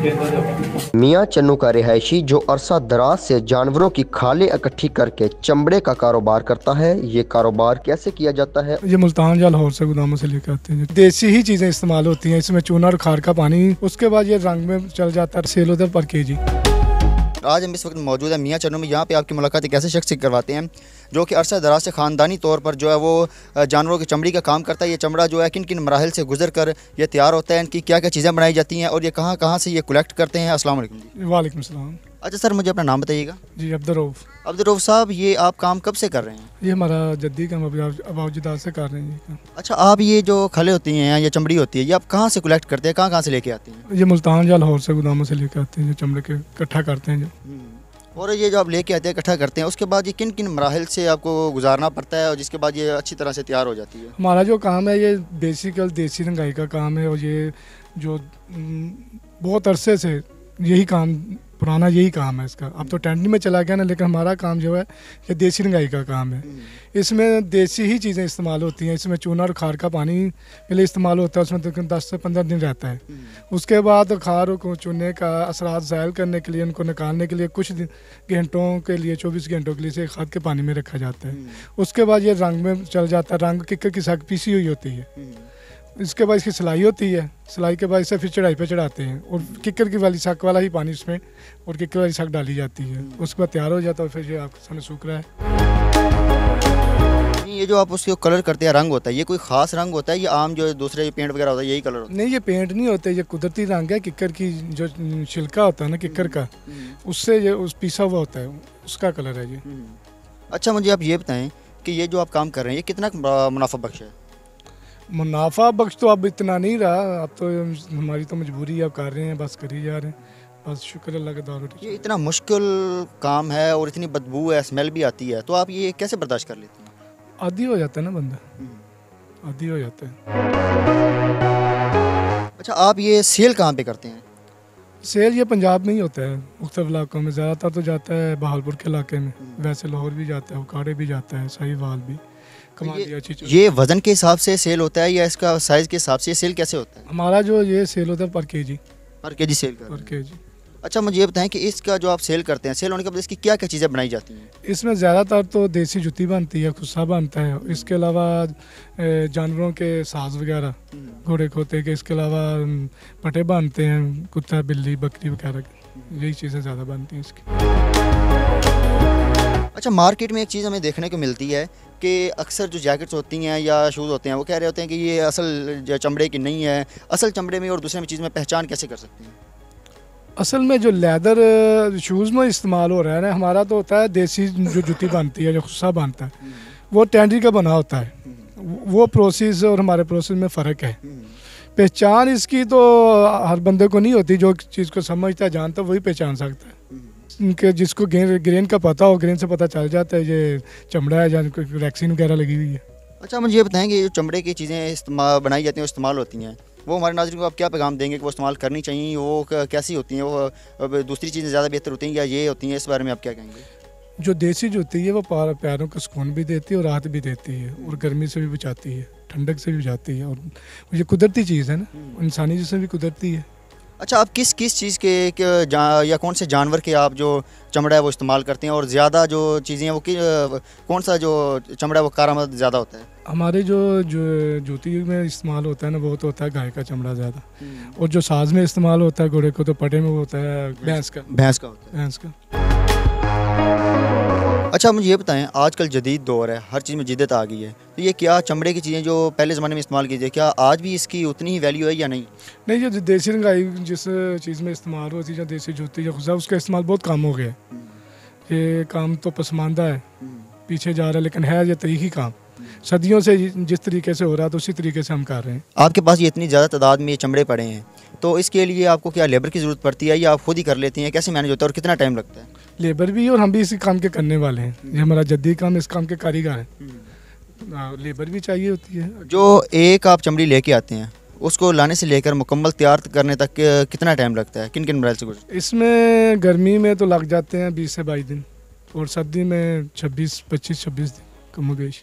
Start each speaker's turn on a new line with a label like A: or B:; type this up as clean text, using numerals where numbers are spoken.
A: मियां चन्नू का रिहायशी जो अरसा दराज से जानवरों की खालें इकट्ठी करके चमड़े का कारोबार करता है, ये कारोबार कैसे किया जाता है?
B: ये मुल्तान या लाहौर से गोदामों से लेकर आते हैं। देसी ही चीज़ें इस्तेमाल होती हैं, इसमें चूना और खार का पानी, उसके बाद ये रंग में चल जाता है, सेल होता है पर केजी।
C: आज हम इस वक्त मौजूद है मियां चन्नू में। यहाँ पे आपकी मुलाकात एक ऐसे शख्स से करवाते हैं जो कि अरसा दराज से ख़ानदानी तौर पर जो है वो जानवरों की चमड़ी का काम करता है। ये चमड़ा जो है किन किन मराहिल से गुजर कर ये तैयार होता है, इनकी क्या क्या चीज़ें बनाई जाती हैं और ये कहाँ कहाँ से ये कलेक्ट करते हैं। अस्सलाम वालेकुम जी।
B: वालेकुम सलाम।
C: अच्छा सर, मुझे अपना नाम बताइएगा।
B: जी अब्दुर्रऊफ।
C: अब्दुर्रऊफ साहब, ये आप काम कब से कर रहे हैं?
B: ये हमारा जद्दी का अबाउजदाद से कर रहे हैं ये।
C: अच्छा, आप ये जो खले होती हैं या चमड़ी होती है, ये आप कहाँ से कलेक्ट करते हैं, कहाँ कहाँ से लेके आते हैं?
B: ये मुल्तान या लाहौर से गोदामों से लेकर आते हैं, जो चमड़े के इकट्ठा करते हैं जो।
C: और ये जो आप लेके आते हैं, इकट्ठा करते हैं, उसके बाद ये किन किन मराहिल से आपको गुजारना पड़ता है और जिसके बाद ये अच्छी तरह से तैयार हो जाती है?
B: हमारा जो काम है ये बेसिकल देसी रंगाई का काम है और ये जो बहुत अरसे से यही काम, पुराना यही काम है इसका। अब तो टेंडर में चला गया ना, लेकिन हमारा काम जो है ये देसी रंगाई का काम है। इसमें देसी ही चीज़ें इस्तेमाल होती हैं, इसमें चूना और खार का पानी पहले इस्तेमाल होता है, उसमें तकरीबन 10 से 15 दिन रहता है। उसके बाद खार को चूने का असरात ज़ायल करने के लिए, उनको निकालने के लिए कुछ घंटों के लिए, 24 घंटों के लिए इसे खाद के पानी में रखा जाता है। उसके बाद ये रंग में चल जाता है, रंग किक्कर की साग पीसी हुई होती है। इसके बाद इसकी सिलाई होती है, सिलाई के बाद इसे फिर चढ़ाई पे चढ़ाते हैं और किक्कर की वाली साग वाला ही पानी उसमें और किक्कर वाली साग डाली जाती है। उसके बाद तैयार हो जाता है, फिर ये आपके सामने सूख रहा है।
C: ये जो आप उसको कलर करते हैं, रंग होता है, ये कोई ख़ास रंग होता है या आम जो दूसरे पेंट वगैरह होता है यही कलर होता है?
B: नहीं, ये पेंट नहीं होता, ये कुदरती रंग है। किक्कर की जो छिलका होता है ना किक्कर का, उससे ये उस पीसा हुआ होता है, उसका कलर है ये।
C: अच्छा, मुझे आप ये बताएं कि ये जो आप काम कर रहे हैं ये कितना मुनाफा बख्श है?
B: मुनाफा बख्श तो अब इतना नहीं रहा, अब तो हमारी तो मजबूरी है, अब कर रहे हैं, बस कर ही जा रहे हैं, बस शुक्र अल्लाह का दौर।
C: ये इतना मुश्किल काम है और इतनी बदबू है, स्मेल भी आती है, तो आप ये कैसे बर्दाश्त कर लेते हैं?
B: आदी हो जाता है ना बंदा, आदी हो जाता है।
C: अच्छा, आप ये सेल कहाँ पे करते हैं?
B: सेल ये पंजाब में ही होता है, मुख्तलिफ इलाकों में। ज़्यादातर तो जाता है बहावलपुर के इलाके में, वैसे लाहौर भी जाता है, उकाड़े भी जाता है, साहिवाल भी।
C: ये वजन के हिसाब से सेल होता है या इसका साइज के हिसाब से सेल कैसे होता है?
B: हमारा जो ये सेल होता है पर केजी
C: सेल
B: पर केजी।
C: अच्छा, मुझे ये बताएं कि इसका जो आप सेल करते हैं, सेल होने के बाद इसकी क्या क्या चीज़ें बनाई जाती हैं?
B: इसमें ज़्यादातर तो देसी जुती बनती है, खुस्सा बनता है। इसके अलावा जानवरों के साज वगैरह, घोड़े खोते के, इसके अलावा पटे बनते हैं, कुत्ता बिल्ली बकरी वगैरह, यही चीज़ें ज़्यादा बनती हैं इसकी।
C: अच्छा, मार्केट में एक चीज़ हमें देखने को मिलती है कि अक्सर जो जैकेट्स होती हैं या शूज़ होते हैं वो कह रहे होते हैं कि ये असल चमड़े की नहीं है। असल चमड़े में और दूसरे में चीज़ में पहचान कैसे कर सकते हैं?
B: असल में जो लेदर शूज़ में इस्तेमाल हो रहा है ना, हमारा तो होता है देसी जो जुती बनती है, जो खुस्सा बनता है, वो टेंडरी का बना होता है। वो प्रोसेस और हमारे प्रोसेस में फ़र्क है। पहचान इसकी तो हर बंदे को नहीं होती, जो चीज़ को समझता है, जानता है, वही पहचान सकता है। कि जिसको ग्रेन का पता हो, ग्रेन से पता चल जाता है ये चमड़ा है या वैक्सीन वगैरह लगी हुई है।
C: अच्छा, मुझे ये बताएं कि जो चमड़े की चीज़ें इस्तेमाल बनाई जाती हैं, इस्तेमाल होती हैं, वो हमारे नाज़रीन को आप क्या पैगाम देंगे कि वो इस्तेमाल करनी चाहिए? वो कैसी होती हैं? वो दूसरी चीज़ें ज़्यादा बेहतर होती हैं या ये होती हैं? इस बारे में आप क्या कहेंगे?
B: जो देसी जुती है वो पैरों को सुकून भी देती है और राहत भी देती है और गर्मी से भी बचाती है, ठंडक से भी बचाती है, और ये कुदरती चीज़ है ना, इंसानी जिसमें भी कुदरती है।
C: अच्छा, आप किस किस चीज़ के या कौन से जानवर के आप जो चमड़ा है वो इस्तेमाल करते हैं और ज़्यादा जो चीज़ें हैं वो कौन सा जो चमड़ा है वो कारआमद ज़्यादा होता है?
B: हमारे जो जूती में इस्तेमाल होता है ना, वो तो होता है गाय का चमड़ा ज़्यादा, और जो साज में इस्तेमाल होता है घोड़े को, तो पटे में वो होता है भैंस का होता है, भैंस का।
C: अच्छा, मुझे ये बताएं, आजकल जदीद दौर है, हर चीज़ में जिद्दत आ गई है, तो ये क्या चमड़े की चीज़ें जो पहले ज़माने में इस्तेमाल की जाए, क्या आज भी इसकी उतनी ही वैल्यू है या नहीं?
B: नहीं, जो देसी रंगाई जिस चीज़ में इस्तेमाल होती है, जो देसी जूती या खुजा, उसका इस्तेमाल बहुत कम हो गया है। ये काम तो पसमानदा है, पीछे जा रहा है, लेकिन है ये तरीक़ी काम। सदियों से जिस तरीके से हो रहा है तो उसी तरीके से हम कर रहे हैं।
C: आपके पास ये इतनी ज़्यादा तादाद में ये चमड़े पड़े हैं, तो इसके लिए आपको क्या लेबर की ज़रूरत पड़ती है या आप खुद ही कर लेती हैं? कैसे मैनेज होता है और कितना टाइम लगता है?
B: लेबर भी और हम भी इसी काम के करने वाले हैं। ये हमारा जद्दी काम, इस काम के कारीगर हैं। लेबर भी चाहिए होती है।
C: जो एक आप चमड़ी लेके आते हैं, उसको लाने से लेकर मुकम्मल तैयार करने तक कितना टाइम लगता है? किन किन मराहल से गुजरते हैं?
B: इसमें गर्मी में तो लग जाते हैं 20 से 22 दिन और सर्दी में 26 दिन कम बेश।